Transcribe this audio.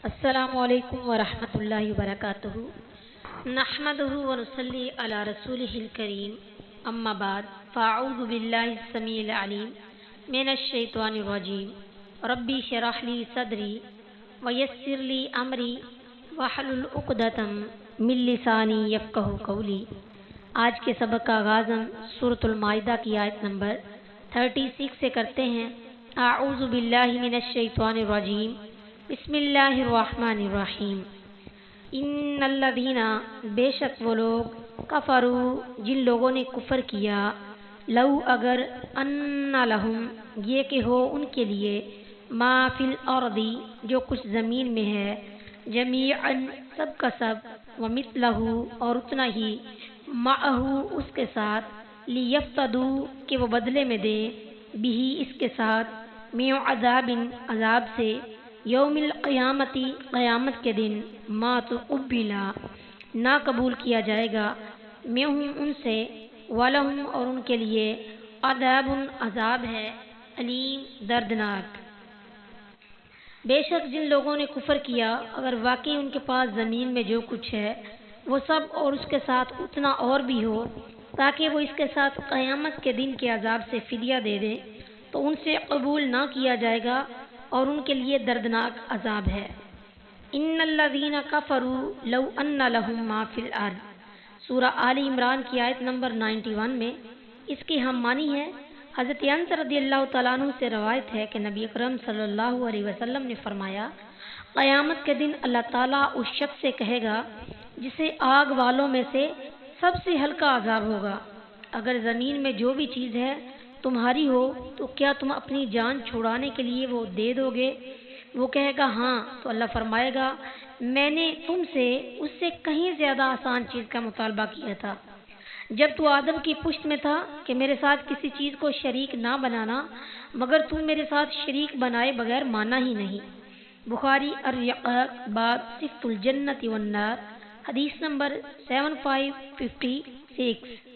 السلام علیکم ورحمۃ اللہ وبرکاتہ۔ نحمدہ ونصلی علی رسولہ الکریم، اما بعد فاعوذ باللہ السمیع العلیم من الشیطان الرجیم، ربی اشرح لی صدری ویسر لی امری واحلل عقدۃ من لسانی یفقہوا قولی۔ آج کے سبق کا آغاز ہم سورۃ المائدہ کی آیت نمبر 36 سے کرتے ہیں۔ اعوذ باللہ من الشیطان الرجیم، بسم اللہ الرحمن الرحیم۔ ان الذین، بے شک وہ لوگ، کفروا، جن لوگوں نے کفر کیا، لو، اگر، ان لہم، یہ کہ ہو ان کے لیے، ما فی الارض، جو کچھ زمین میں ہے، جمیعا، سب کا سب، ومثلہ، اور اتنا ہی، معہ، اس کے ساتھ، لیفتدوا، کہ وہ بدلے میں دیں، بھی، اس کے ساتھ، من عذاب، عذاب سے، یوم القیامتی، قیامت کے دن، ما تقبلا، نہ قبول کیا جائے گا، منہم، ان سے، ولہم، اور ان کے لیے، عذاب، عذاب ہے، علیم، دردناک۔ بے شک جن لوگوں نے کفر کیا، اگر واقعی ان کے پاس زمین میں جو کچھ ہے وہ سب اور اس کے ساتھ اتنا اور بھی ہو، تاکہ وہ اس کے ساتھ قیامت کے دن کے عذاب سے فدیہ دے دیں، تو ان سے قبول نہ کیا جائے گا اور ان کے لیے دردناک عذاب ہے۔ ان الذین کفروا لو ان لہم ما فی الارض، سورہ آل عمران کی آیت نمبر 91 میں اس کی ہم معنی ہے۔ حضرت انس رضی اللہ تعالیٰ عنہ سے روایت ہے کہ نبی اکرم صلی اللہ علیہ وسلم نے فرمایا، قیامت کے دن اللہ تعالیٰ اس شخص سے کہے گا جسے آگ والوں میں سے سب سے ہلکا عذاب ہوگا، اگر زمین میں جو بھی چیز ہے تمہاری ہو تو کیا تم اپنی جان چھڑانے کے لیے وہ دے دو گے؟ وہ کہے گا ہاں، تو اللہ فرمائے گا، میں نے تم سے اس سے کہیں زیادہ آسان چیز کا مطالبہ کیا تھا جب تو آدم کی پشت میں تھا کہ میرے ساتھ کسی چیز کو شریک نہ بنانا، مگر تم میرے ساتھ شریک بنائے بغیر مانا ہی نہیں۔ بخاری الرقاق، باب صفت الجنت والنار، حدیث نمبر 7556۔